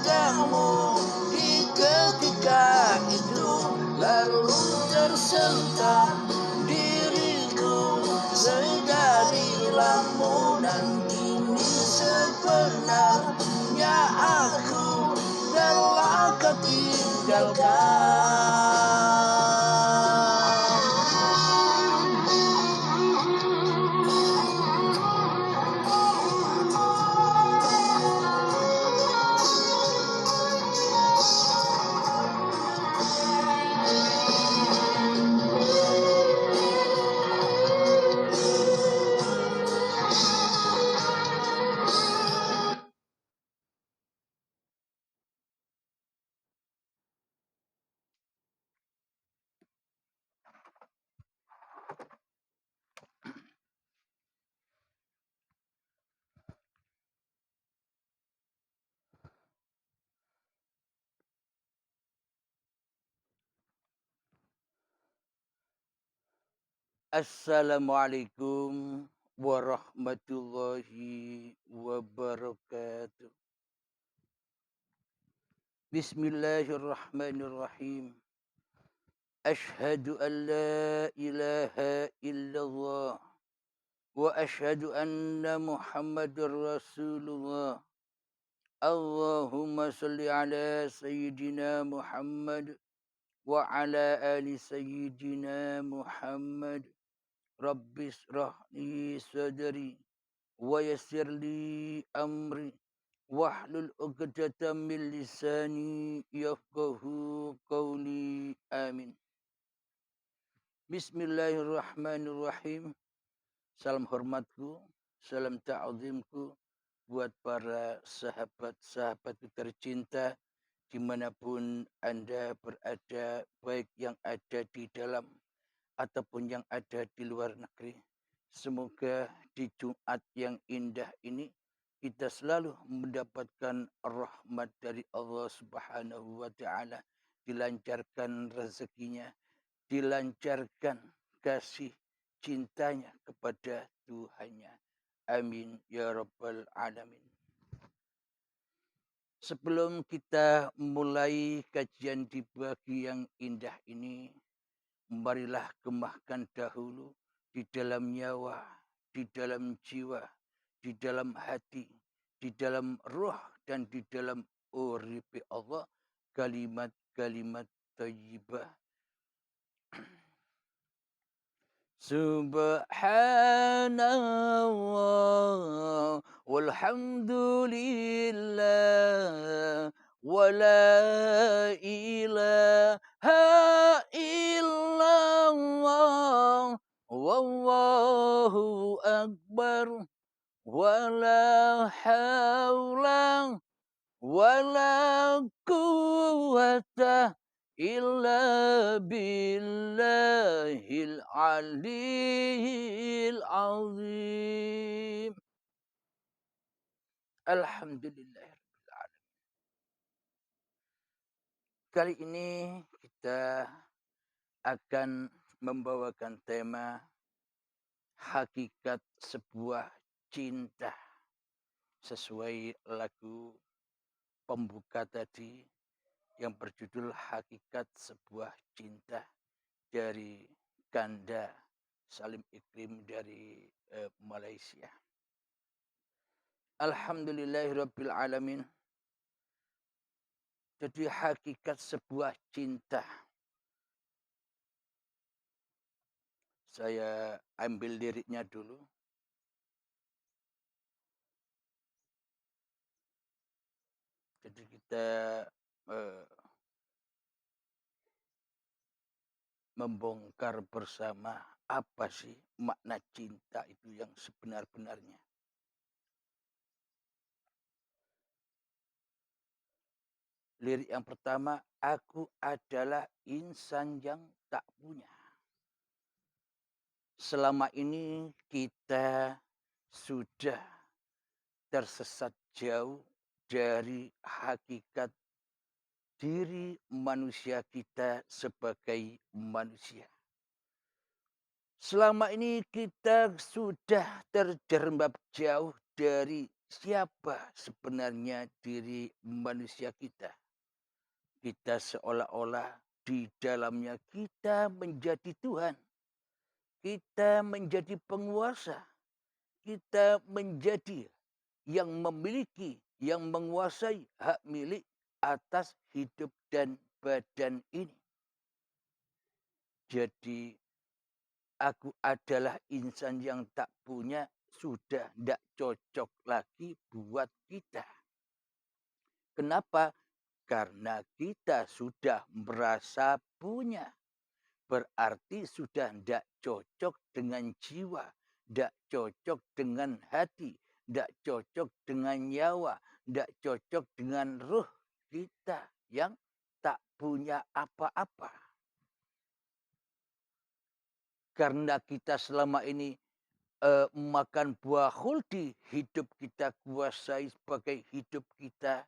padamu di ketika itu, lalu tersentak diriku sedari lamunan ini. Sebenarnya aku telah kau tinggalkan. Assalamualaikum warahmatullahi wabarakatuh. Bismillahirrahmanirrahim. Ashhadu an la ilaha illallah wa ashhadu anna Muhammadar Rasulullah. Allahumma salli ala sayyidina Muhammad wa ala ali sayyidina Muhammad. Rabbis rahli sadri wa yassir li amri wahlul 'uqdatam min lisani yafqahu qawli. Amin. Bismillahirrahmanirrahim. Salam hormatku, salam ta'zimku buat para sahabat-sahabatku tercinta dimanapun Anda berada, baik yang ada di dalam ataupun yang ada di luar negeri. Semoga di Jumat yang indah ini kita selalu mendapatkan rahmat dari Allah Subhanahu wa taala, dilancarkan rezekinya, dilancarkan kasih cintanya kepada Tuhannya. Amin ya rabbal alamin. Sebelum kita mulai kajian di pagi yang indah ini, marilah gemahkan dahulu di dalam nyawa, di dalam jiwa, di dalam hati, di dalam roh, dan di dalam uripi Allah kalimat-kalimat thayyibah. Subhanallah walhamdulillah wa la ilaha illallah wallahu akbar wa la hawla wa la quwwata illa billahil aliyil azim. Alhamdulillahirabbil alamin. Kali ini kita akan membawakan tema hakikat sebuah cinta sesuai lagu pembuka tadi yang berjudul Hakikat Sebuah Cinta dari Kanda Salim Ikrim dari Malaysia. Alhamdulillahirabbil alamin. Jadi hakikat sebuah cinta. Saya ambil liriknya dulu. Jadi kita membongkar bersama apa sih makna cinta itu yang sebenar-benarnya. Lirik yang pertama, aku adalah insan yang tak punya. Selama ini kita sudah tersesat jauh dari hakikat diri manusia kita sebagai manusia. Selama ini kita sudah terjerembab jauh dari siapa sebenarnya diri manusia kita. Kita seolah-olah di dalamnya kita menjadi Tuhan. Kita menjadi penguasa. Kita menjadi yang memiliki, yang menguasai hak milik atas hidup dan badan ini. Jadi aku adalah insan yang tak punya, sudah tidak cocok lagi buat kita. Kenapa? Karena kita sudah merasa punya. Berarti sudah tidak cocok dengan jiwa, tidak cocok dengan hati, tidak cocok dengan nyawa, tidak cocok dengan ruh kita yang tak punya apa-apa. Karena kita selama ini makan buah khuldi, hidup kita kuasai sebagai hidup kita,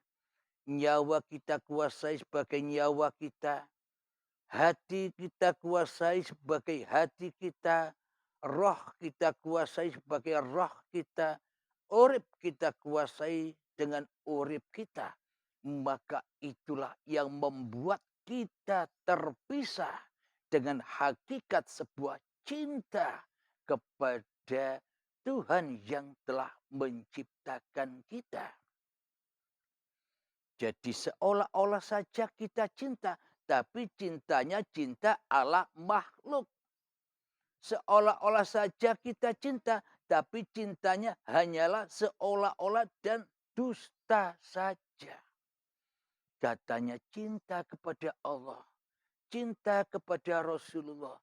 nyawa kita kuasai sebagai nyawa kita, hati kita kuasai sebagai hati kita, roh kita kuasai sebagai roh kita, urip kita kuasai dengan urip kita. Maka itulah yang membuat kita terpisah dengan hakikat sebuah cinta kepada Tuhan yang telah menciptakan kita. Jadi seolah-olah saja kita cinta, tapi cintanya cinta ala makhluk. Seolah-olah saja kita cinta, tapi cintanya hanyalah seolah-olah dan dusta saja. Katanya cinta kepada Allah, cinta kepada Rasulullah,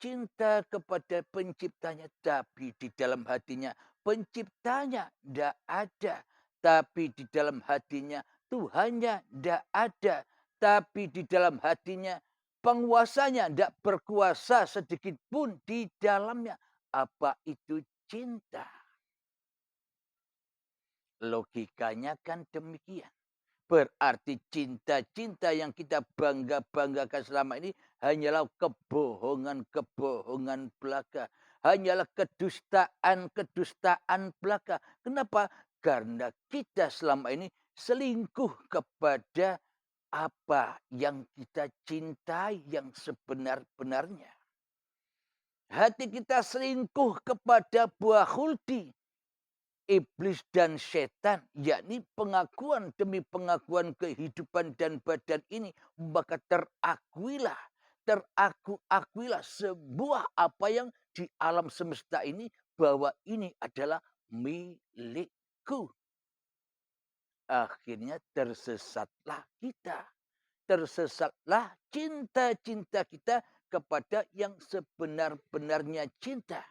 cinta kepada penciptanya, tapi di dalam hatinya penciptanya tidak ada. Tapi di dalam hatinya Tuhannya tidak ada. Tapi di dalam hatinya penguasanya tidak berkuasa sedikit pun di dalamnya. Apa itu cinta? Logikanya kan demikian. Berarti cinta-cinta yang kita bangga-banggakan selama ini hanyalah kebohongan-kebohongan belaka. Hanyalah kedustaan-kedustaan belaka. Kenapa? Karena kita selama ini selingkuh kepada apa yang kita cintai yang sebenar-benarnya. Hati kita selingkuh kepada buah khuldi, iblis dan setan, yakni pengakuan demi pengakuan kehidupan dan badan ini, maka terakuilah sebuah apa yang di alam semesta ini, bahwa ini adalah milikku. Akhirnya tersesatlah kita. Tersesatlah cinta-cinta kita kepada yang sebenar-benarnya cinta.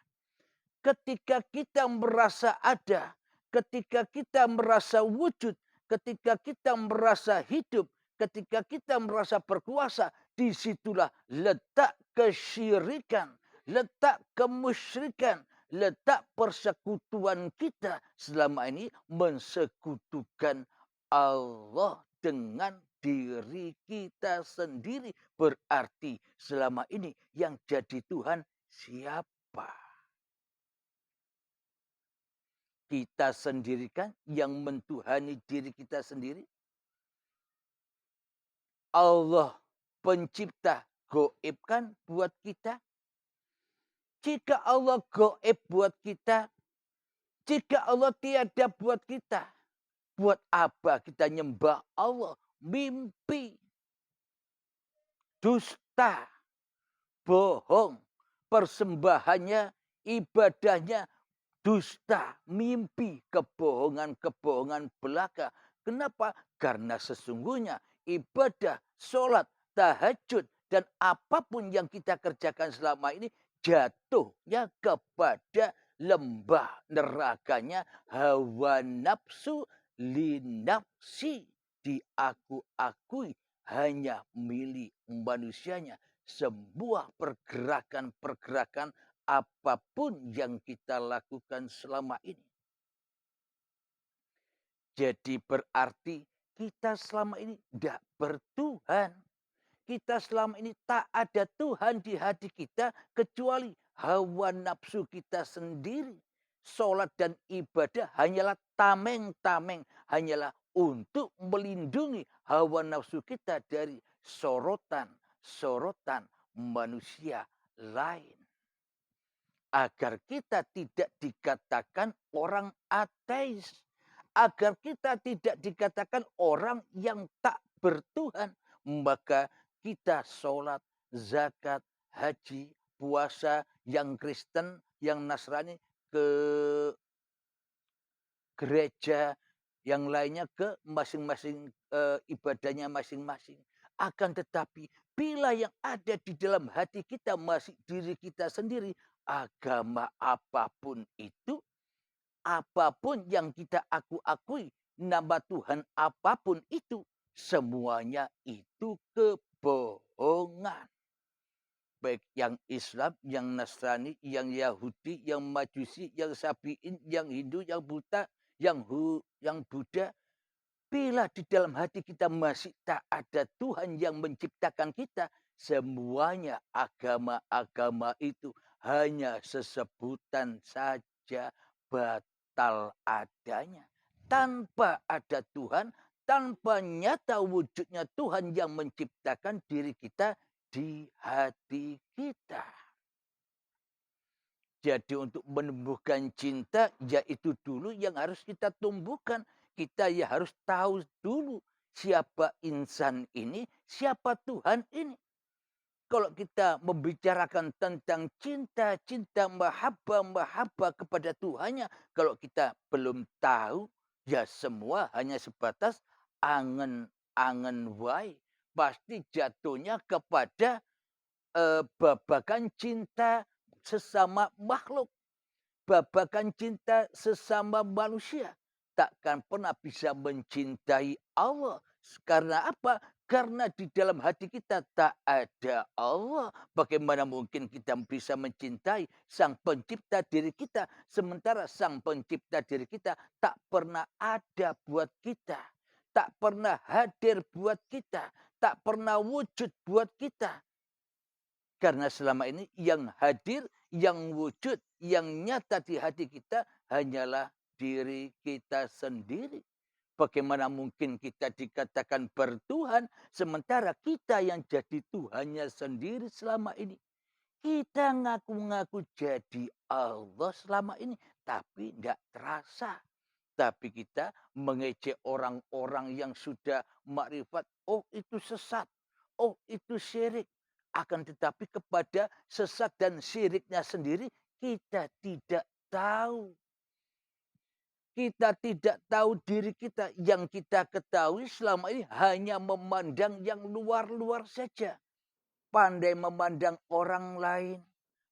Ketika kita merasa ada, ketika kita merasa wujud, ketika kita merasa hidup, ketika kita merasa berkuasa, disitulah letak kesyirikan, letak kemusyrikan, letak persekutuan kita selama ini mensekutukan Allah dengan diri kita sendiri. Berarti selama ini yang jadi Tuhan siapa? Kita sendiri kan yang mentuhani diri kita sendiri. Allah pencipta goib kan buat kita. Jika Allah goib buat kita, jika Allah tiada buat kita, buat apa kita nyembah Allah? Mimpi, dusta, bohong, persembahannya, ibadahnya dusta, mimpi, kebohongan-kebohongan belaka. Kenapa? Karena sesungguhnya ibadah, sholat, tahajud, dan apapun yang kita kerjakan selama ini jatuhnya kepada lembah nerakanya hawa nafsu linafsi. Diaku-akui hanya milik manusianya. Sebuah pergerakan-pergerakan apapun yang kita lakukan selama ini. Jadi berarti kita selama ini tidak bertuhan. Kita selama ini tak ada Tuhan di hati kita kecuali hawa nafsu kita sendiri. sholat dan ibadah hanyalah tameng-tameng, hanyalah untuk melindungi hawa nafsu kita dari sorotan-sorotan manusia lain. Agar kita tidak dikatakan orang ateis. Agar kita tidak dikatakan orang yang tak bertuhan. Maka kita sholat, zakat, haji, puasa, yang Kristen, yang Nasrani, ke gereja, yang lainnya ke masing-masing ibadahnya masing-masing. Akan tetapi bila yang ada di dalam hati kita masih diri kita sendiri, agama apapun itu, apapun yang kita akui, nama Tuhan apapun itu, semuanya itu kebohongan. Baik yang Islam, yang Nasrani, yang Yahudi, yang Majusi, yang Sabiin, yang Hindu, yang Buddha, yang Buddha. Bila di dalam hati kita masih tak ada Tuhan yang menciptakan kita, semuanya agama-agama itu hanya sesebutan saja, batal adanya. Tanpa ada Tuhan, tanpa nyata wujudnya Tuhan yang menciptakan diri kita di hati kita. Jadi untuk menumbuhkan cinta, yaitu dulu yang harus kita tumbuhkan. Kita ya harus tahu dulu siapa insan ini, siapa Tuhan ini. Kalau kita membicarakan tentang cinta, cinta mahabbah kepada Tuhannya. Kalau kita belum tahu, ya semua hanya sebatas angen-angen wae. Pasti jatuhnya kepada babakan cinta sesama makhluk, babakan cinta sesama manusia. Takkan pernah bisa mencintai Allah. Karena apa? Karena di dalam hati kita tak ada Allah. Bagaimana mungkin kita bisa mencintai Sang Pencipta diri kita, sementara Sang Pencipta diri kita tak pernah ada buat kita, tak pernah hadir buat kita, tak pernah wujud buat kita. Karena selama ini yang hadir, yang wujud, yang nyata di hati kita hanyalah diri kita sendiri. Bagaimana mungkin kita dikatakan bertuhan sementara kita yang jadi Tuhannya sendiri selama ini. Kita ngaku-ngaku jadi Allah selama ini, tapi tidak terasa. Tapi kita mengejek orang-orang yang sudah makrifat, oh itu sesat, oh itu syirik. Akan tetapi kepada sesat dan syiriknya sendiri kita tidak tahu. Kita tidak tahu diri kita. Yang kita ketahui selama ini hanya memandang yang luar-luar saja. Pandai memandang orang lain.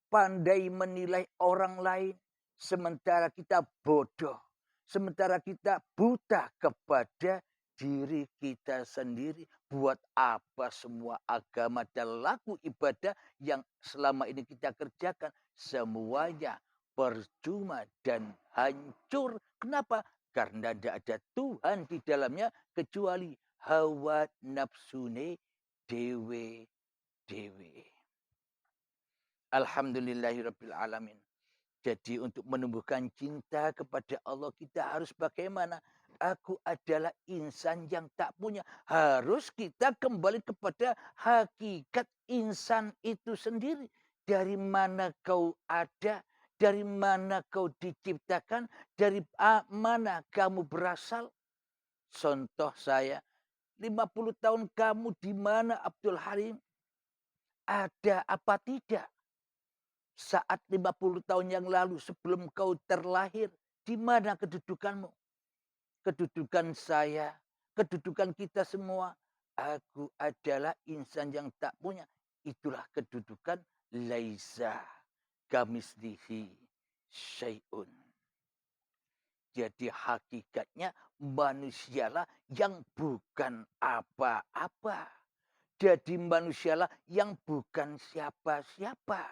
Pandai menilai orang lain. Sementara kita bodoh. Sementara kita buta kepada diri kita sendiri. Buat apa semua agama dan laku ibadah yang selama ini kita kerjakan. Semuanya percuma dan hancur. Kenapa? Karena tidak ada Tuhan di dalamnya kecuali hawa nafsune dewe-dewe. Alhamdulillahirabbil alamin. Jadi untuk menumbuhkan cinta kepada Allah kita harus bagaimana? Aku adalah insan yang tak punya. Harus kita kembali kepada hakikat insan itu sendiri. Dari mana kau ada? Dari mana kau diciptakan? Dari mana kamu berasal? Contoh saya, 50 tahun kamu di mana Abdul Halim? Ada apa tidak? Saat 50 tahun yang lalu sebelum kau terlahir, di mana kedudukanmu? Kedudukan saya, kedudukan kita semua. Aku adalah insan yang tak punya. Itulah kedudukan laisa kamislihi syai'un. Jadi hakikatnya manusialah yang bukan apa-apa. Jadi manusialah yang bukan siapa-siapa.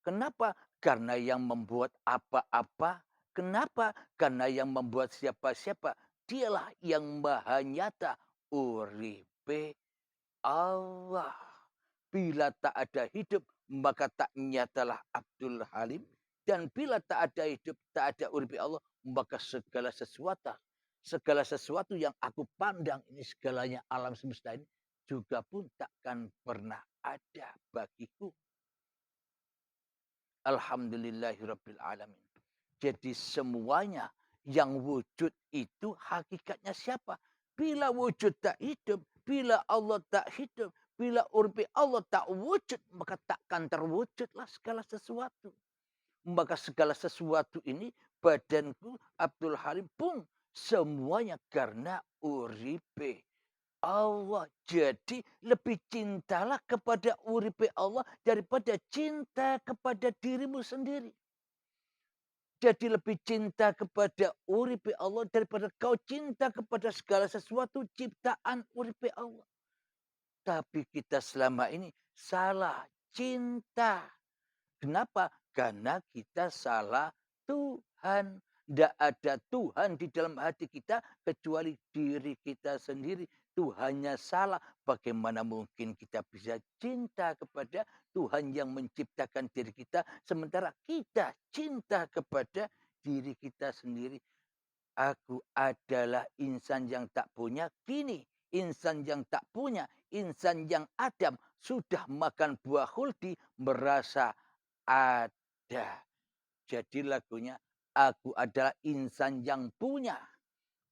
Kenapa? Karena yang membuat apa-apa. Kenapa? Karena yang membuat siapa-siapa. Dialah yang maha nyata. Uripe Allah. Bila tak ada hidup, maka tak nyatalah Abdul Halim. Dan bila tak ada hidup, tak ada urip Allah, maka segala sesuatu yang aku pandang ini, segalanya alam semesta ini juga pun takkan pernah ada bagiku. Alhamdulillahirabbil alamin. Jadi semuanya yang wujud itu hakikatnya siapa? Bila wujud tak hidup, bila Allah tak hidup, bila urbi Allah tak wujud, maka takkan terwujudlah segala sesuatu. Maka segala sesuatu ini, badanku, Abdul Halim pun semuanya karena uripe Allah. Jadi lebih cintalah kepada uripe Allah daripada cinta kepada dirimu sendiri. Jadi lebih cinta kepada uripe Allah daripada kau cinta kepada segala sesuatu ciptaan uripe Allah. Tapi kita selama ini salah cinta. Kenapa? Karena kita salah Tuhan. Tidak ada Tuhan di dalam hati kita kecuali diri kita sendiri. Tuhannya salah. Bagaimana mungkin kita bisa cinta kepada Tuhan yang menciptakan diri kita, sementara kita cinta kepada diri kita sendiri. Aku adalah insan yang tak punya. Kini insan yang tak punya, insan yang Adam sudah makan buah khuldi, merasa ada. Jadi lagunya, aku adalah insan yang punya.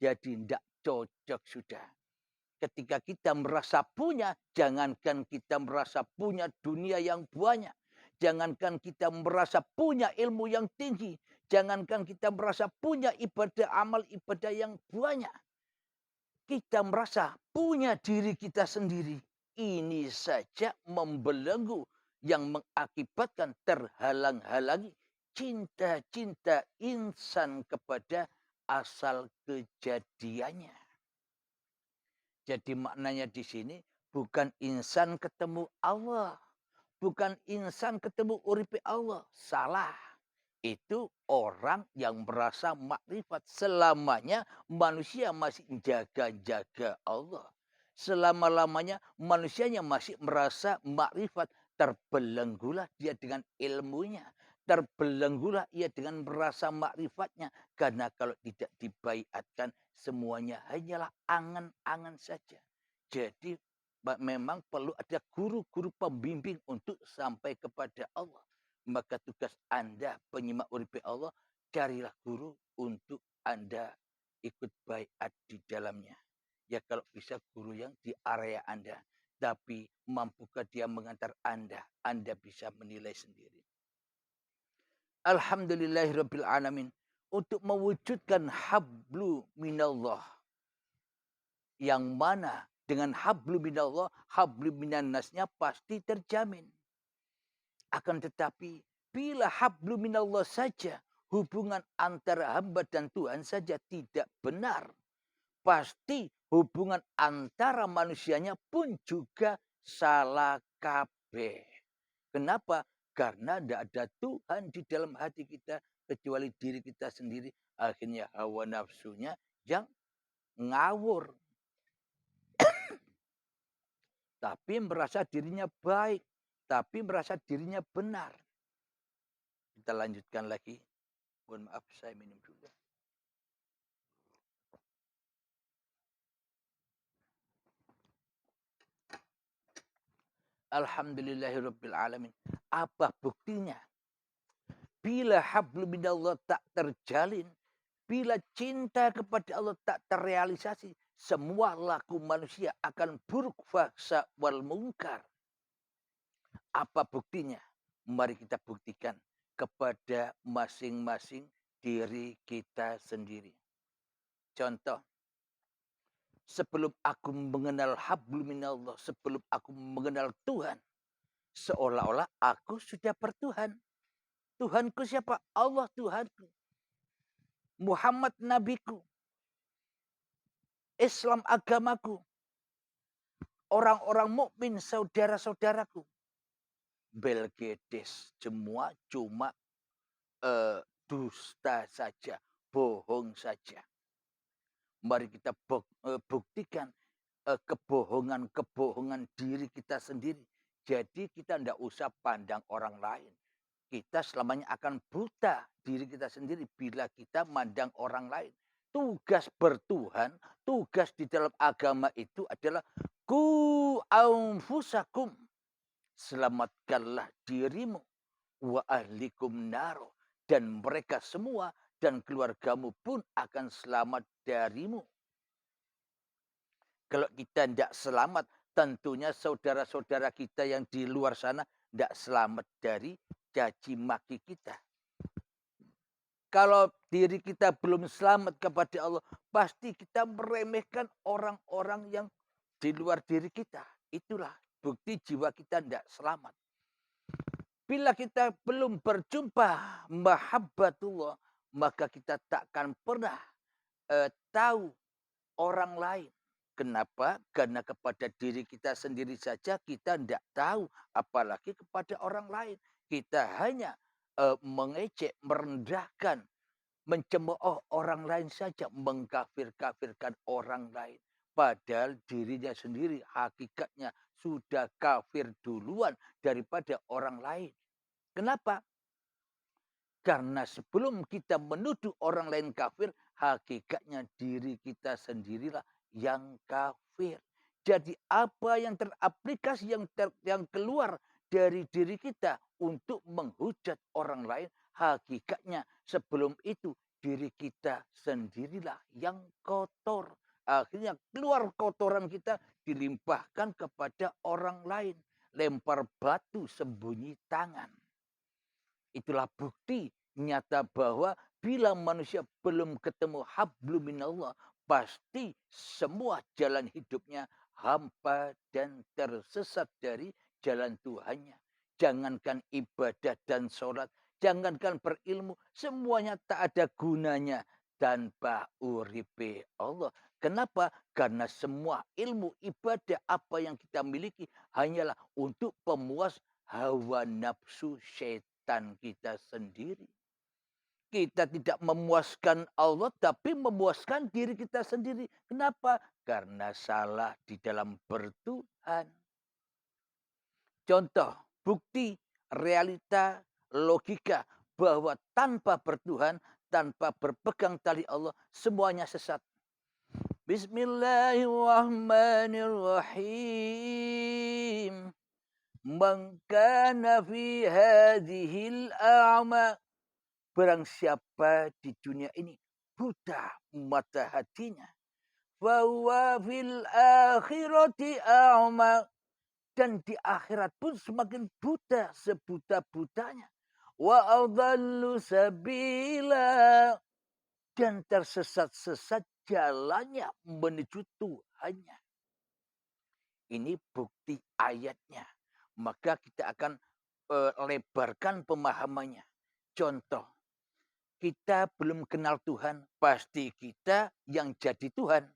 Jadi tidak cocok sudah. Ketika kita merasa punya, jangankan kita merasa punya dunia yang banyak. Jangankan kita merasa punya ilmu yang tinggi. Jangankan kita merasa punya ibadah amal ibadah yang banyak. Kita merasa punya diri kita sendiri. Ini saja membelenggu yang mengakibatkan terhalang-halangi cinta-cinta insan kepada asal kejadiannya. Jadi maknanya di sini bukan insan ketemu Allah. Bukan insan ketemu uripe Allah. Salah. Itu orang yang merasa makrifat. Selamanya manusia masih jaga-jaga Allah. Selama-lamanya manusianya masih merasa makrifat. Terbelenggulah dia dengan ilmunya. Terbelenggulah ia dengan merasa makrifatnya. Karena kalau tidak dibaiatkan, semuanya hanyalah angan-angan saja. Jadi memang perlu ada guru-guru pembimbing untuk sampai kepada Allah. Maka tugas Anda penyimak uripe Allah, carilah guru untuk Anda ikut baiat di dalamnya. Ya kalau bisa guru yang di area Anda. Tapi mampukah dia mengantar Anda? Anda bisa menilai sendiri. Alhamdulillahirabbil alamin. Untuk mewujudkan hablu minallah. Yang mana dengan hablu minallah, hablu minannasnya pasti terjamin. Akan tetapi bila hablu minallah saja, hubungan antara hamba dan Tuhan saja tidak benar, pasti hubungan antara manusianya pun juga salah kabeh. Kenapa? Karena tidak ada Tuhan di dalam hati kita kecuali diri kita sendiri. Akhirnya hawa nafsunya yang ngawur. Tapi merasa dirinya baik. Tapi merasa dirinya benar. Kita lanjutkan lagi. Mohon maaf saya minum dulu. Alhamdulillahirabbil alamin. Apa buktinya? Bila hablu minallah tak terjalin, bila cinta kepada Allah tak terrealisasi, semua laku manusia akan buruk fahsya wal mungkar. Apa buktinya? Mari kita buktikan kepada masing-masing diri kita sendiri. Contoh, sebelum aku mengenal hablum minallah, sebelum aku mengenal Tuhan, seolah-olah aku sudah bertuhan. Tuhanku siapa? Allah Tuhanku. Muhammad nabiku. Islam agamaku. Orang-orang mukmin saudara-saudaraku. Belgedes semua cuma dusta saja, bohong saja. Mari kita buktikan kebohongan-kebohongan diri kita sendiri. Jadi kita tidak usah pandang orang lain. kita selamanya akan buta diri kita sendiri bila kita mandang orang lain. Tugas bertuhan, tugas di dalam agama itu adalah ku anfusakum. Selamatkanlah dirimu wa ahlikum naro. Dan mereka semua dan keluargamu pun akan selamat darimu. Kalau kita tidak selamat, tentunya saudara-saudara kita yang di luar sana tidak selamat dari caci maki kita. Kalau diri kita belum selamat kepada Allah, pasti kita meremehkan orang-orang yang di luar diri kita. Itulah bukti jiwa kita tidak selamat. Bila kita belum berjumpa mahabbatullah, maka kita takkan pernah tahu orang lain. Kenapa? Karena kepada diri kita sendiri saja kita tidak tahu, apalagi kepada orang lain. Kita hanya mengejek, merendahkan, mencemooh orang lain saja, mengkafir-kafirkan orang lain. Padahal dirinya sendiri hakikatnya sudah kafir duluan daripada orang lain. Kenapa? Karena sebelum kita menuduh orang lain kafir, hakikatnya diri kita sendirilah yang kafir. Jadi apa yang teraplikasi, yang keluar dari diri kita untuk menghujat orang lain, hakikatnya sebelum itu diri kita sendirilah yang kotor. Akhirnya keluar kotoran kita dilimpahkan kepada orang lain. Lempar batu sembunyi tangan. Itulah bukti nyata bahwa bila manusia belum ketemu hablum minallah, pasti semua jalan hidupnya hampa dan tersesat dari jalan Tuhannya. Jangankan ibadah dan sholat, jangankan berilmu, semuanya tak ada gunanya tanpa uripe Allah. Kenapa? Karena semua ilmu ibadah apa yang kita miliki hanyalah untuk pemuas hawa nafsu setan kita sendiri. Kita tidak memuaskan Allah, tapi memuaskan diri kita sendiri. Kenapa? Karena salah di dalam bertuhan. Contoh, bukti, realita, logika bahwa tanpa bertuhan, tanpa berpegang tali Allah, semuanya sesat. Bismillahirrahmanirrahim. Man kana fi hadhil a'ma. Barang siapa di dunia ini buta mata hatinya. Fahuwa fil akhirati a'ma. Dan di akhirat pun semakin buta sebuta-butanya. Wa adallu sabila. Dan tersesat-sesat jalannya menuju Tuhannya. Ini bukti ayatnya. Maka kita akan lebarkan pemahamannya. Contoh, kita belum kenal Tuhan, pasti kita yang jadi Tuhan.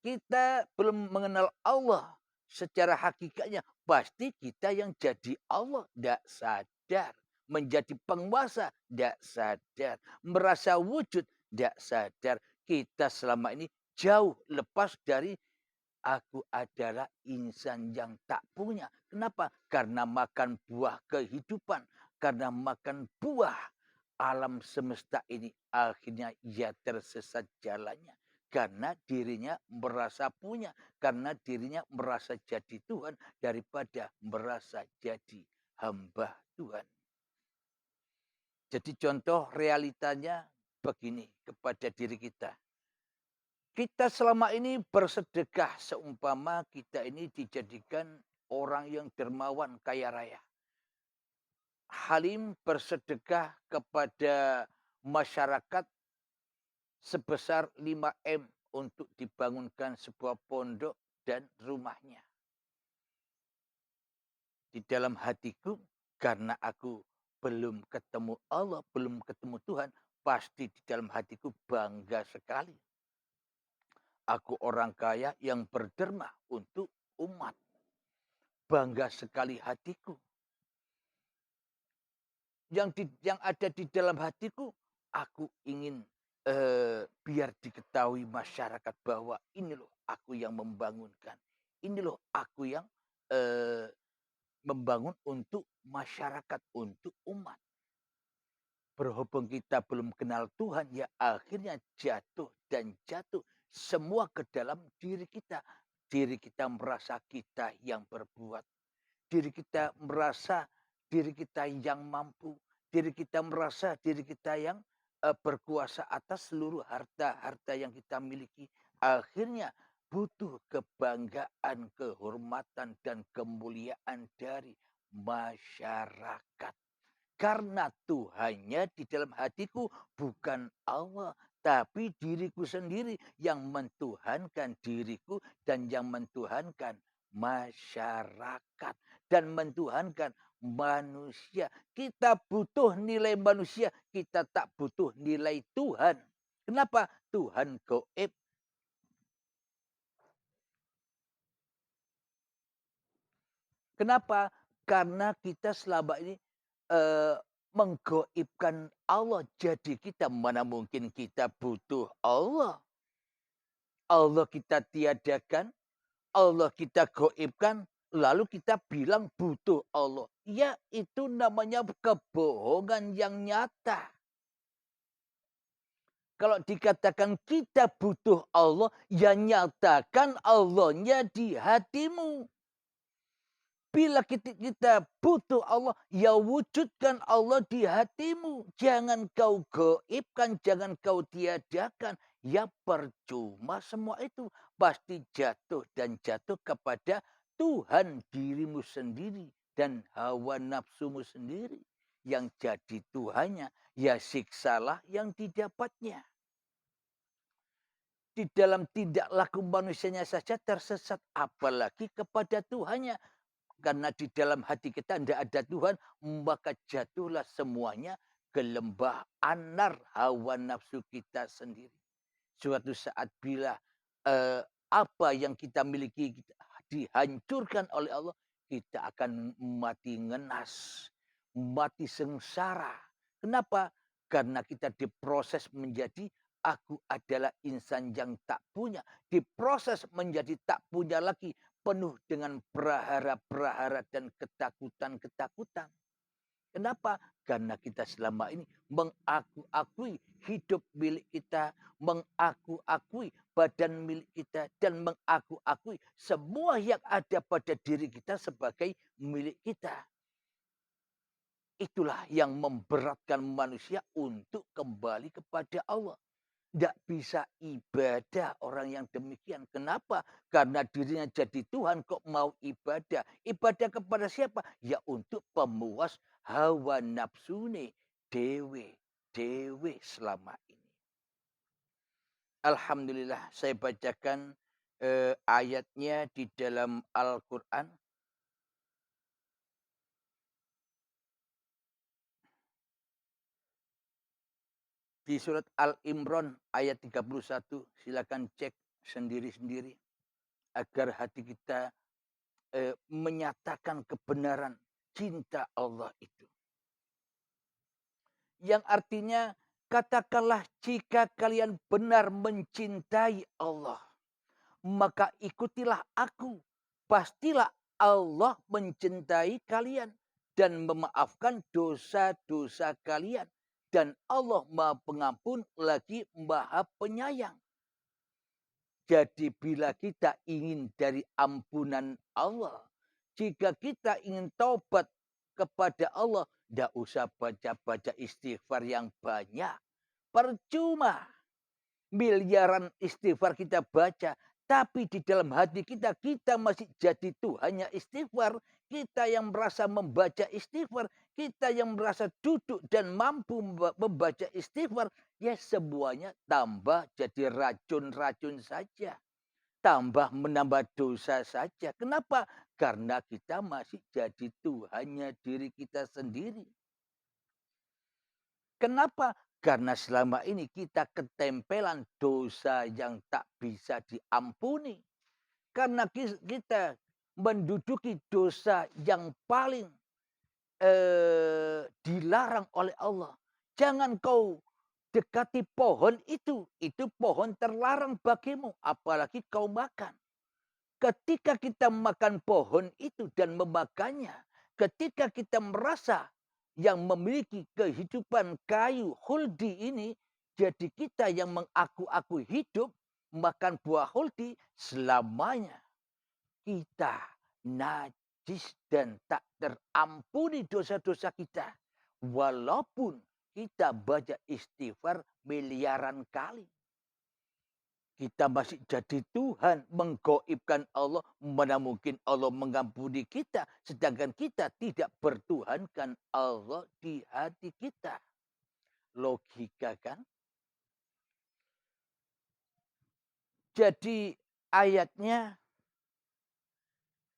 Kita belum mengenal Allah secara hakikatnya, pasti kita yang jadi Allah. Tidak sadar. Menjadi penguasa, tidak sadar. Merasa wujud, tidak sadar. Kita selama ini jauh lepas dari aku adalah insan yang tak punya. Kenapa? Karena makan buah kehidupan. Karena makan buah alam semesta ini. Akhirnya ia tersesat jalannya. Karena dirinya merasa punya. Karena dirinya merasa jadi Tuhan. Daripada merasa jadi hamba Tuhan. Jadi contoh realitanya begini kepada diri kita. Kita selama ini bersedekah seumpama kita ini dijadikan orang yang dermawan kaya raya. Halim bersedekah kepada masyarakat sebesar 5M untuk dibangunkan sebuah pondok dan rumahnya. Di dalam hatiku, karena aku belum ketemu Allah, belum ketemu Tuhan, pasti di dalam hatiku bangga sekali. Aku orang kaya yang berderma untuk umat. Bangga sekali hatiku. Yang ada di dalam hatiku, aku ingin biar diketahui masyarakat bahwa ini loh aku yang membangunkan. Ini loh aku yang membangun untuk masyarakat, untuk umat. Berhubung kita belum kenal Tuhan, ya akhirnya jatuh dan jatuh semua ke dalam diri kita. Diri kita merasa kita yang berbuat. Diri kita merasa diri kita yang mampu. Diri kita merasa diri kita yang berkuasa atas seluruh harta-harta yang kita miliki. Akhirnya butuh kebanggaan, kehormatan, dan kemuliaan dari masyarakat. Karena Tuhannya di dalam hatiku bukan Allah, tapi diriku sendiri yang mentuhankan diriku dan yang mentuhankan masyarakat dan mentuhankan manusia. Kita butuh nilai manusia, kita tak butuh nilai Tuhan. Kenapa? Tuhan gaib. Kenapa? Karena kita selama ini eee, menggaibkan Allah. Jadi kita mana mungkin kita butuh Allah. Allah kita tiadakan, Allah kita gaibkan, lalu kita bilang butuh Allah. Ya itu namanya kebohongan yang nyata. Kalau dikatakan kita butuh Allah, ya nyatakan Allahnya di hatimu. Bila kita butuh Allah, ya wujudkan Allah di hatimu. Jangan kau gaibkan, jangan kau tiadakan. Ya percuma semua itu. Pasti jatuh dan jatuh kepada Tuhan dirimu sendiri. Dan hawa nafsumu sendiri. Yang jadi Tuhannya, ya siksalah yang didapatnya. Di dalam tindak laku manusianya saja tersesat. Apalagi kepada Tuhannya. Karena di dalam hati kita tidak ada Tuhan, maka jatuhlah semuanya ke lembah anar hawa nafsu kita sendiri. Suatu saat bila apa yang kita miliki dihancurkan oleh Allah, kita akan mati ngenas, mati sengsara. Kenapa? Karena kita diproses menjadi aku adalah insan yang tak punya. Diproses menjadi tak punya lagi. Penuh dengan prahara-prahara dan ketakutan-ketakutan. Kenapa? Karena kita selama ini mengaku-akui hidup milik kita, mengaku-akui badan milik kita, dan mengaku-akui semua yang ada pada diri kita sebagai milik kita. Itulah yang memberatkan manusia untuk kembali kepada Allah. Tidak bisa ibadah orang yang demikian. Kenapa? Karena dirinya jadi Tuhan kok mau ibadah. Ibadah kepada siapa? Ya untuk pemuas hawa nafsune dewe. Dewe selama ini. Alhamdulillah saya bacakan ayatnya di dalam Al-Quran. Di surat Al-Imran ayat 31. Silakan cek sendiri-sendiri. Agar hati kita menyatakan kebenaran cinta Allah itu. Yang artinya, katakanlah jika kalian benar mencintai Allah, maka ikutilah aku. Pastilah Allah mencintai kalian dan memaafkan dosa-dosa kalian. Dan Allah Maha Pengampun lagi Maha Penyayang. Jadi bila kita ingin dari ampunan Allah, jika kita ingin taubat kepada Allah, tidak usah baca-baca istighfar yang banyak. Percuma miliaran istighfar kita baca, tapi di dalam hati kita, kita masih jadi Tuhannya istighfar. Kita yang merasa membaca istighfar, kita yang merasa duduk dan mampu membaca istighfar, ya semuanya tambah jadi racun-racun saja. Tambah menambah dosa saja. Kenapa? Karena kita masih jadi Tuhannya diri kita sendiri. Kenapa? Karena selama ini kita ketempelan dosa yang tak bisa diampuni. Karena kita menduduki dosa yang paling dilarang oleh Allah. Jangan kau dekati pohon itu. Itu pohon terlarang bagimu. Apalagi kau makan. Ketika kita makan pohon itu dan memakannya. ketika kita merasa yang memiliki kehidupan kayu huldi ini, jadi kita yang mengaku-aku hidup, makan buah huldi selamanya. Kita najis dan tak terampuni dosa-dosa kita. Walaupun kita baca istighfar miliaran kali. Kita masih jadi Tuhan, menggoibkan Allah. Mana mungkin Allah mengampuni kita, sedangkan kita tidak bertuhankan Allah di hati kita. Logika kan? Jadi ayatnya,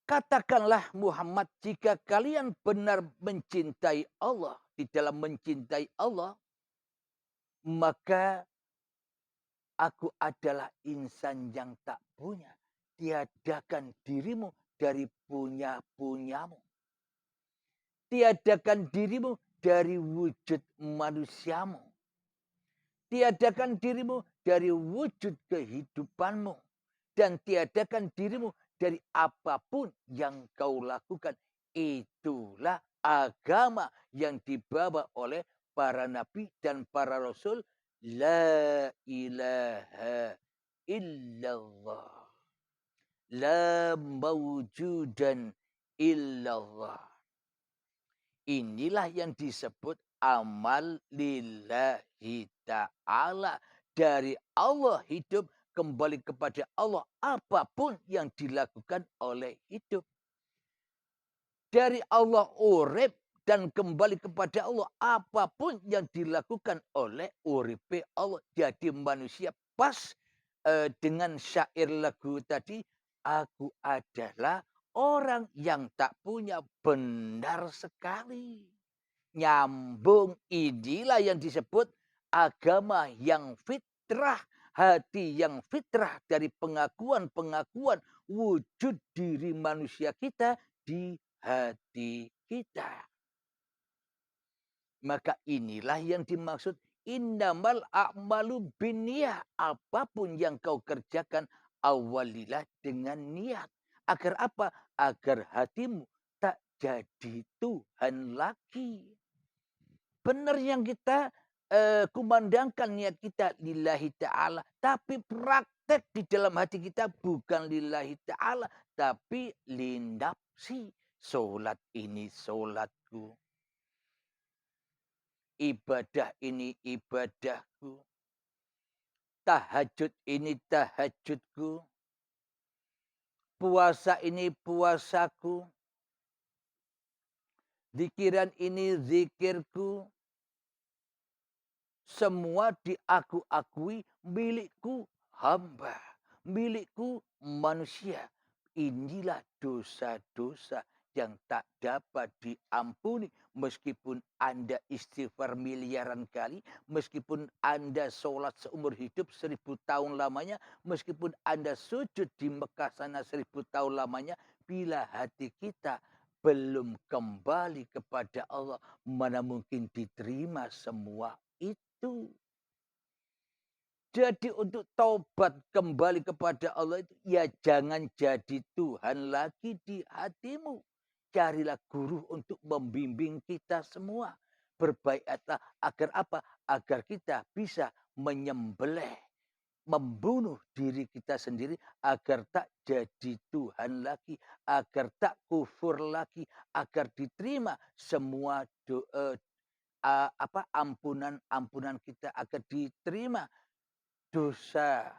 katakanlah Muhammad, jika kalian benar mencintai Allah, di dalam mencintai Allah, maka aku adalah insan yang tak punya. Tiadakan dirimu dari punya-punyamu. Tiadakan dirimu dari wujud manusiamu. Tiadakan dirimu dari wujud kehidupanmu. Dan tiadakan dirimu dari apapun yang kau lakukan. Itulah agama yang dibawa oleh para nabi dan para rasul. La ilaha illallah. La mawjudan illallah. Inilah yang disebut amal lillahi ta'ala. Dari Allah hidup, kembali kepada Allah apapun yang dilakukan oleh hidup. Dari Allah urip dan kembali kepada Allah apapun yang dilakukan oleh uripe Allah. Jadi manusia pas dengan syair lagu tadi, aku adalah orang yang tak punya, benar sekali. Nyambung, inilah yang disebut agama yang fitrah. Hati yang fitrah dari pengakuan-pengakuan wujud diri manusia kita di hati kita. Maka inilah yang dimaksud innamal a'malu binniyah. Apapun yang kau kerjakan, awalilah dengan niat. Agar apa? Agar hatimu tak jadi Tuhan lagi. Benar yang kita kumandangkan niat kita lillahi ta'ala. Tapi praktek di dalam hati kita bukan lillahi ta'ala. Tapi lindapsi. Solat ini solatku. Ibadah ini ibadahku. Tahajud ini tahajudku. Puasa ini puasaku. Zikiran ini zikirku. Semua diaku-akui milikku hamba. Milikku manusia. Inilah dosa-dosa yang tak dapat diampuni. Meskipun Anda istighfar miliaran kali. Meskipun Anda sholat seumur hidup 1000 tahun lamanya. Meskipun Anda sujud di Mekah sana 1000 tahun lamanya. Bila hati kita belum kembali kepada Allah, mana mungkin diterima semua itu. Jadi untuk taubat kembali kepada Allah itu, ya jangan jadi Tuhan lagi di hatimu. Carilah guru untuk membimbing kita semua. Berbaikatlah agar apa? Agar kita bisa menyembelih, membunuh diri kita sendiri agar tak jadi Tuhan lagi, agar tak kufur lagi, agar diterima semua ampunan kita, agar diterima dosa,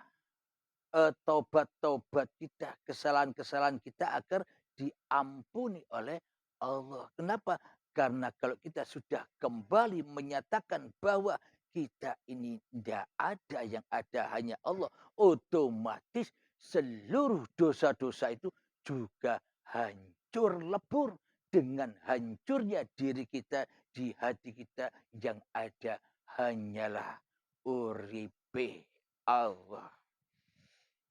tobat-tobat kita, kesalahan-kesalahan kita agar diampuni oleh Allah. Kenapa? Karena kalau kita sudah kembali menyatakan bahwa kita ini tidak ada, yang ada hanya Allah, otomatis seluruh dosa-dosa itu juga hancur lebur dengan hancurnya diri kita, di hati kita yang ada hanyalah uripe Allah.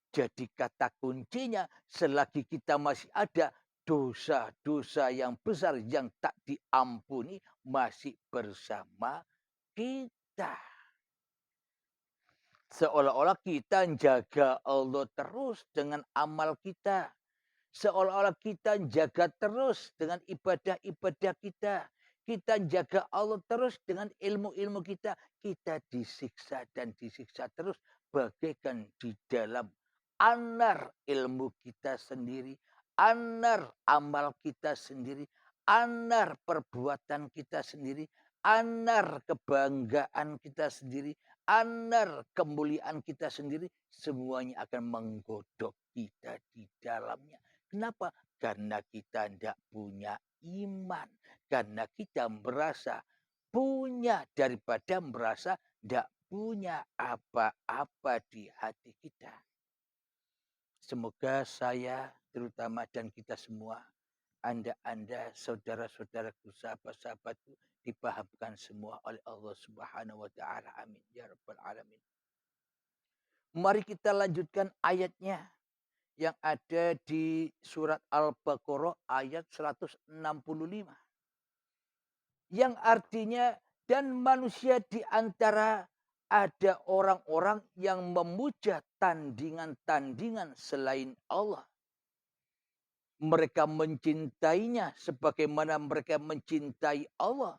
Jadi kata kuncinya, selagi kita masih ada, dosa-dosa yang besar yang tak diampuni masih bersama kita. Seolah-olah kita jaga Allah terus dengan amal kita. Seolah-olah kita jaga terus dengan ibadah-ibadah kita. Kita jaga Allah terus dengan ilmu-ilmu kita. Kita disiksa dan disiksa terus bagaikan di dalam anar ilmu kita sendiri, anar amal kita sendiri, anar perbuatan kita sendiri, anar kebanggaan kita sendiri, anar kemuliaan kita sendiri, semuanya akan menggodok kita di dalamnya. Kenapa? Karena kita tidak punya iman. Karena kita merasa punya daripada merasa tidak punya apa-apa di hati kita. Semoga saya terutama dan kita semua, Anda, saudara-saudaraku, sahabat-sahabatku, dipahamkan semua oleh Allah Subhanahu wa taala. Amin ya rabbal alamin. Mari kita lanjutkan ayatnya yang ada di surat Al-Baqarah ayat 165. Yang artinya, dan manusia di antara ada orang-orang yang memuja tandingan-tandingan selain Allah. Mereka mencintainya sebagaimana mereka mencintai Allah.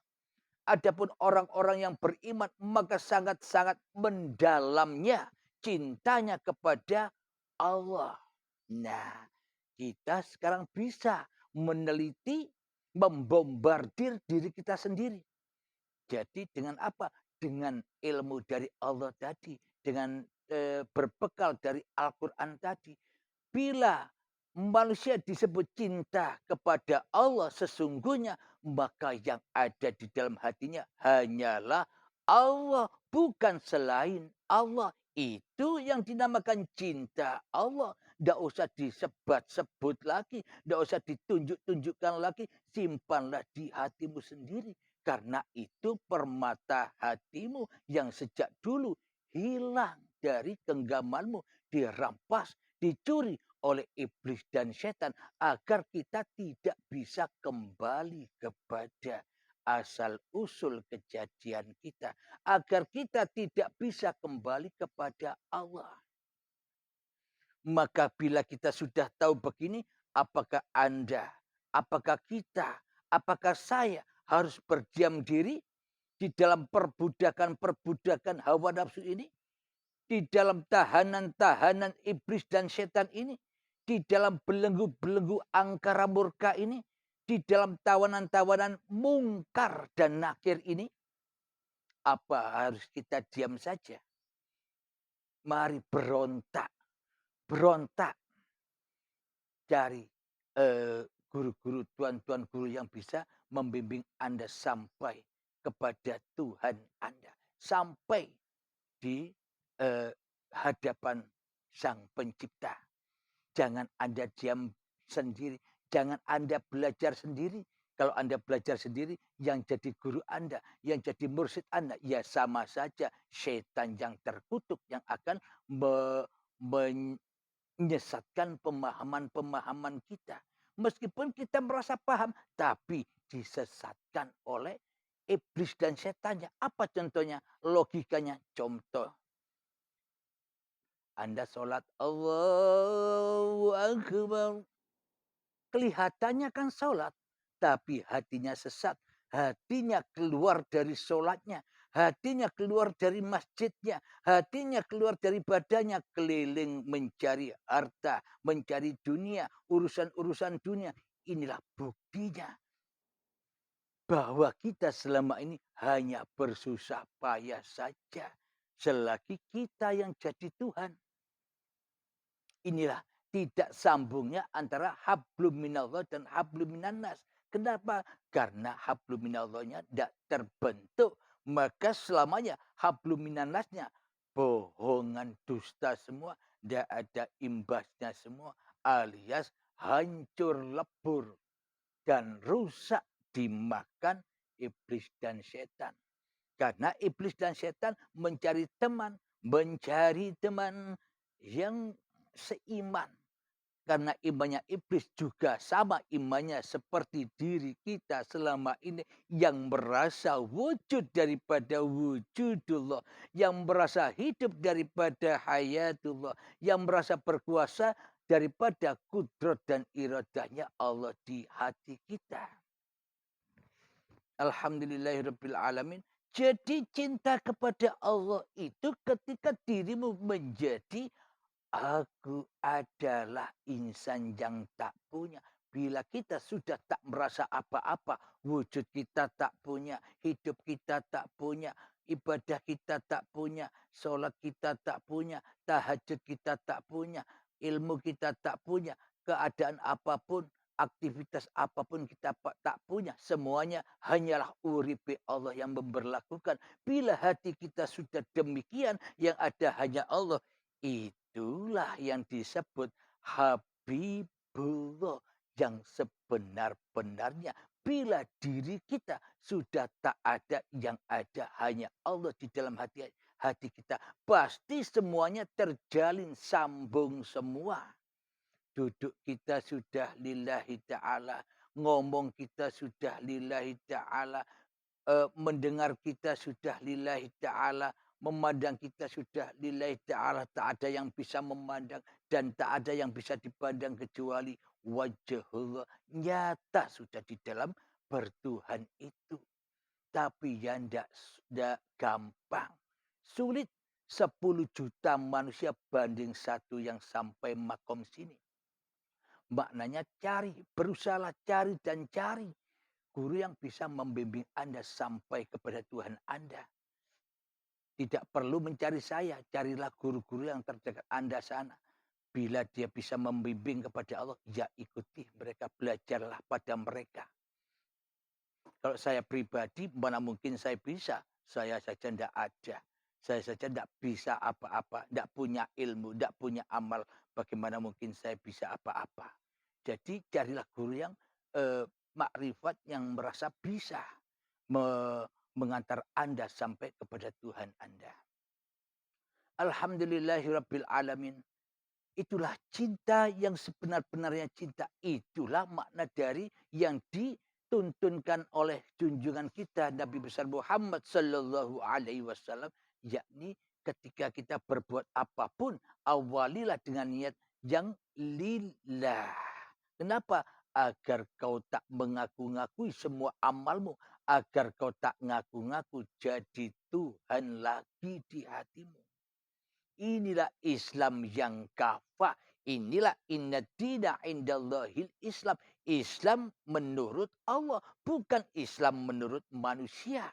Adapun orang-orang yang beriman maka sangat-sangat mendalamnya cintanya kepada Allah. Nah, kita sekarang bisa meneliti, membombardir diri kita sendiri. Jadi dengan apa? Dengan ilmu dari Allah tadi, dengan berbekal dari Al-Quran tadi. Bila manusia disebut cinta kepada Allah sesungguhnya, maka yang ada di dalam hatinya hanyalah Allah, bukan selain Allah. Itu yang dinamakan cinta Allah. Tidak usah disebut-sebut lagi, tidak usah ditunjuk-tunjukkan lagi. Simpanlah di hatimu sendiri. Karena itu permata hatimu yang sejak dulu hilang dari genggamanmu, dirampas, dicuri oleh iblis dan setan agar kita tidak bisa kembali kepada asal usul kejadian kita, agar kita tidak bisa kembali kepada Allah. Maka bila kita sudah tahu begini, apakah Anda, apakah kita, apakah saya harus berdiam diri di dalam perbudakan-perbudakan hawa nafsu ini? Di dalam tahanan-tahanan iblis dan setan ini, di dalam belenggu-belenggu angkara murka ini, di dalam tawanan-tawanan mungkar dan nakir ini, apa harus kita diam saja? Mari berontak, berontak dari guru-guru, tuan-tuan guru yang bisa membimbing Anda sampai kepada Tuhan Anda, sampai di hadapan Sang Pencipta. Jangan Anda diam sendiri. Jangan Anda belajar sendiri. Kalau Anda belajar sendiri, yang jadi guru Anda, yang jadi mursyid Anda, ya sama saja setan yang terkutuk yang akan menyesatkan pemahaman-pemahaman kita. Meskipun kita merasa paham, tapi disesatkan oleh iblis dan setannya. Apa contohnya? Logikanya. Contoh. Anda sholat, Allahu Akbar. Kelihatannya kan sholat, tapi hatinya sesat. Hatinya keluar dari sholatnya. Hatinya keluar dari masjidnya. Hatinya keluar dari badannya. Keliling mencari harta, mencari dunia, urusan-urusan dunia. Inilah buktinya bahwa kita selama ini hanya bersusah payah saja. Selagi kita yang jadi Tuhan. Inilah tidak sambungnya antara hablum minallah dan hablum minannas. Kenapa? Karena hablum minallahnya tidak terbentuk. Maka selamanya hablum minannasnya bohongan, dusta semua. Tidak ada imbasnya semua. Alias hancur lebur dan rusak dimakan iblis dan setan. Karena iblis dan setan mencari teman yang seiman, Karena imannya iblis juga sama imannya seperti diri kita selama ini yang merasa wujud daripada wujudullah, yang merasa hidup daripada hayatullah, yang merasa berkuasa daripada kudrat dan iradahnya Allah di hati kita. Alhamdulillahirabbil alamin. Jadi cinta kepada Allah itu ketika dirimu menjadi aku adalah insan yang tak punya. Bila kita sudah tak merasa apa-apa, wujud kita tak punya, hidup kita tak punya, ibadah kita tak punya, sholat kita tak punya, tahajud kita tak punya, ilmu kita tak punya, keadaan apapun, aktivitas apapun kita tak punya. Semuanya hanyalah uripe Allah yang memberlakukan. Bila hati kita sudah demikian, yang ada hanya Allah. Itulah yang disebut Habibullah yang sebenar-benarnya. Bila diri kita sudah tak ada, yang ada hanya Allah di dalam hati kita. Pasti semuanya terjalin sambung semua. Duduk kita sudah lillahi ta'ala. Ngomong kita sudah lillahi ta'ala. Mendengar kita sudah lillahi ta'ala, memandang kita sudah lillahi ta'ala, tak ada yang bisa memandang dan tak ada yang bisa dipandang kecuali wajahullah. Nyata sudah di dalam bertuhan itu. Tapi yang tidak gampang. Sulit 10 juta manusia banding satu yang sampai makom sini. Maknanya cari, berusaha cari dan cari. Guru yang bisa membimbing Anda sampai kepada Tuhan Anda. Tidak perlu mencari saya, carilah guru-guru yang terdekat Anda sana. Bila dia bisa membimbing kepada Allah, ya ikuti mereka, belajarlah pada mereka. Kalau saya pribadi, mana mungkin saya bisa? Saya saja tidak ada. Saya saja tidak bisa apa-apa, tidak punya ilmu, tidak punya amal. Bagaimana mungkin saya bisa apa-apa? Jadi carilah guru yang makrifat, yang merasa bisa mengantar Anda sampai kepada Tuhan Anda. Alhamdulillahirabbil alamin. Itulah cinta yang sebenar-benarnya cinta. Itulah makna dari yang dituntunkan oleh junjungan kita Nabi besar Muhammad sallallahu alaihi wasallam, yakni ketika kita berbuat apapun awalilah dengan niat yang lillah. Kenapa? Agar kau tak mengaku-ngakui semua amalmu, agar kau tak ngaku-ngaku jadi Tuhan lagi di hatimu. Inilah Islam yang kafah. Inilah inna dina indallahil Islam. Islam menurut Allah, bukan Islam menurut manusia.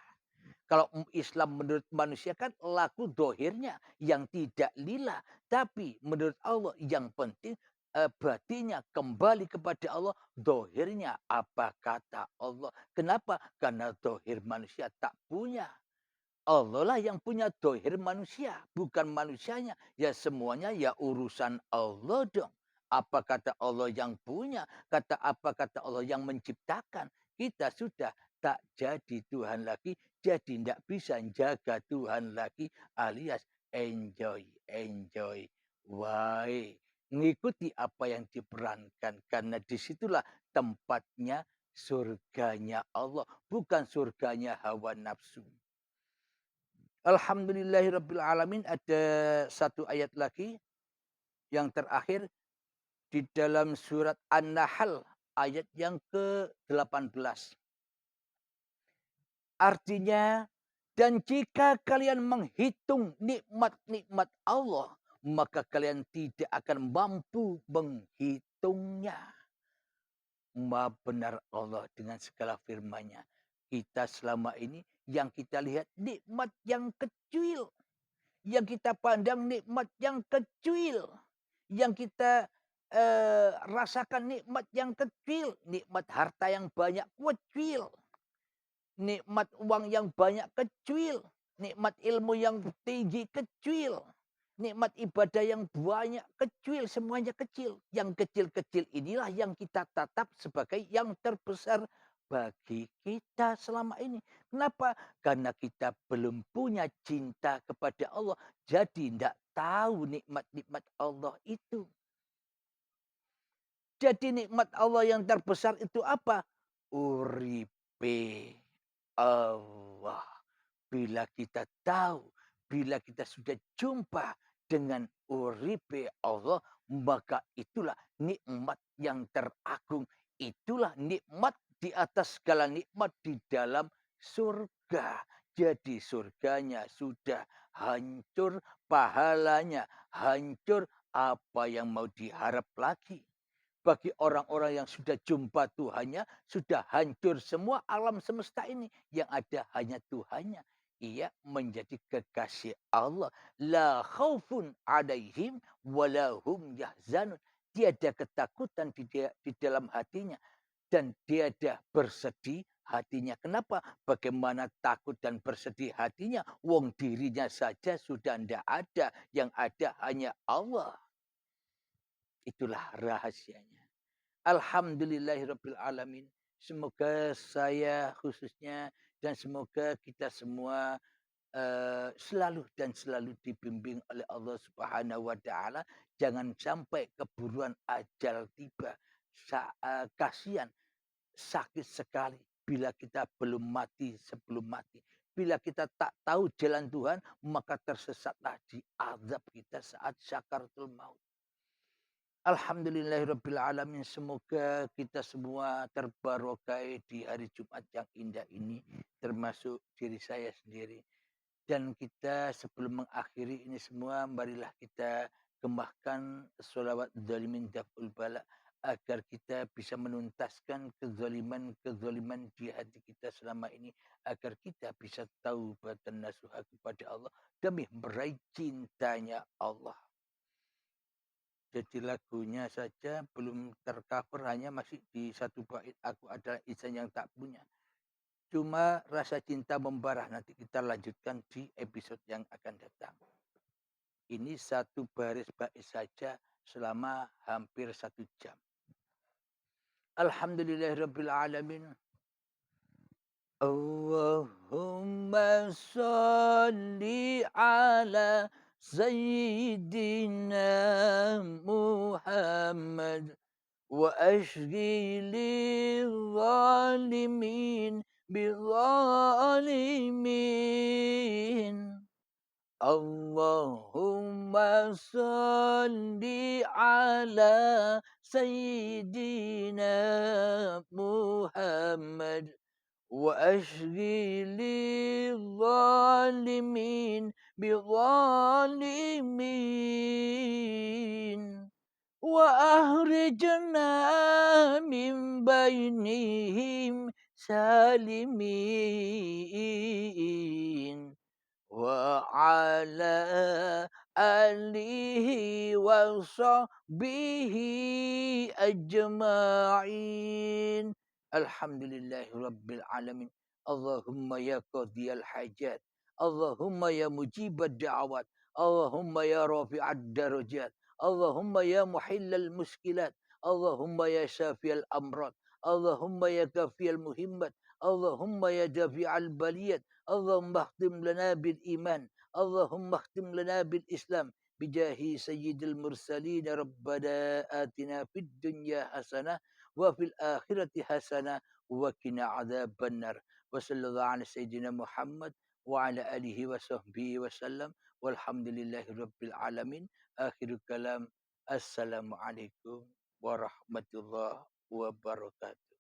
Kalau Islam menurut manusia kan laku dohirnya yang tidak lillah. Tapi menurut Allah yang penting batinnya kembali kepada Allah. Dohirnya apa kata Allah. Kenapa? Karena dohir manusia tak punya. Allah lah yang punya dohir manusia, bukan manusianya. Ya semuanya ya urusan Allah dong. Apa kata Allah yang punya, apa kata Allah yang menciptakan. Kita sudah tak jadi Tuhan lagi, jadi tidak bisa jaga Tuhan lagi, alias enjoy, enjoy. Why? Ngikuti apa yang diperankan, karena disitulah tempatnya surganya Allah, bukan surganya hawa nafsu. Alhamdulillahirabbil alamin. Ada satu ayat lagi yang terakhir di dalam surat An-Nahl ayat yang ke-18. Artinya, dan jika kalian menghitung nikmat-nikmat Allah, maka kalian tidak akan mampu menghitungnya. Maha benar Allah dengan segala firman-Nya. Kita selama ini yang kita lihat nikmat yang kecil, yang kita pandang nikmat yang kecil, yang kita rasakan nikmat yang kecil, nikmat harta yang banyak kecil, nikmat uang yang banyak kecil, nikmat ilmu yang tinggi kecil, nikmat ibadah yang banyak kecil, semuanya kecil. Yang kecil-kecil inilah yang kita tatap sebagai yang terbesar bagi kita selama ini. Kenapa? Karena kita belum punya cinta kepada Allah. Jadi tidak tahu nikmat-nikmat Allah itu. Jadi nikmat Allah yang terbesar itu apa? Uripe Allah. Bila kita tahu, bila kita sudah jumpa dengan uripe Allah, maka itulah nikmat yang teragung. Itulah nikmat di atas segala nikmat di dalam surga. Jadi surganya sudah hancur, pahalanya hancur, apa yang mau diharap lagi? Bagi orang-orang yang sudah jumpa Tuhannya, sudah hancur semua alam semesta ini. Yang ada hanya Tuhannya. Ia menjadi kekasih Allah. La khaufun alaihim walahum yahzanun. Tiada ketakutan di dalam hatinya. Dan tiada bersedih hatinya. Kenapa? Bagaimana takut dan bersedih hatinya? Wong dirinya saja sudah tidak ada. Yang ada hanya Allah. Itulah rahasianya. Alhamdulillahirabbil alamin. Semoga saya khususnya dan semoga kita semua, selalu dan selalu dibimbing oleh Allah Subhanahu wa taala. Jangan sampai keburuan ajal tiba. Kasihan, sakit sekali bila kita belum mati sebelum mati. Bila kita tak tahu jalan Tuhan, maka tersesatlah di azab kita saat sakaratul maut. Alhamdulillahirabbil alamin. Semoga kita semua terbarokai di hari Jumat yang indah ini, termasuk diri saya sendiri. Dan kita sebelum mengakhiri ini semua, marilah kita gembahkan sholawat dzalimin daf'ul bala agar kita bisa menuntaskan kezaliman-kezaliman di hati kita selama ini, agar kita bisa taubat dan nasuha kepada Allah demi meraih cintanya Allah. Jadi lagunya saja belum tercover, hanya masih di satu bait, "Aku adalah insan yang tak punya." Cuma rasa cinta membara, nanti kita lanjutkan di episode yang akan datang. Ini satu baris bait saja selama hampir 1 jam. Alhamdulillahirabbil alamin. Allahumma sholli ala sayyidina Muhammad وأشغل الظالمين بالظالمين. اللهم صل على سيدنا محمد وأشغل الظالمين بالظالمين. وأخرجنا من بينهم سالمين. وعلى آله وصحبه أجمعين. الحمد لله رب العالمين. اللهم يا قاضي الحاجات، اللهم يا مجيب الدعوات، اللهم يا رافع الدرجات، اللهم يا محل المشكلات، اللهم يا شافي الأمراض، اللهم يا كافي المهمات، اللهم يا دافع البليات، اللهم اختم لنا بالإيمان، اللهم اختم لنا بالإسلام بجاه سيد المرسلين. ربنا آتنا في الدنيا حسنة وفي الآخرة حسنة وقنا عذاب النار. وصلى الله على سيدنا محمد وعلى آله وصحبه وسلم والحمد لله رب العالمين. آخر كلام. Assalamualaikum warahmatullahi wabarakatuh.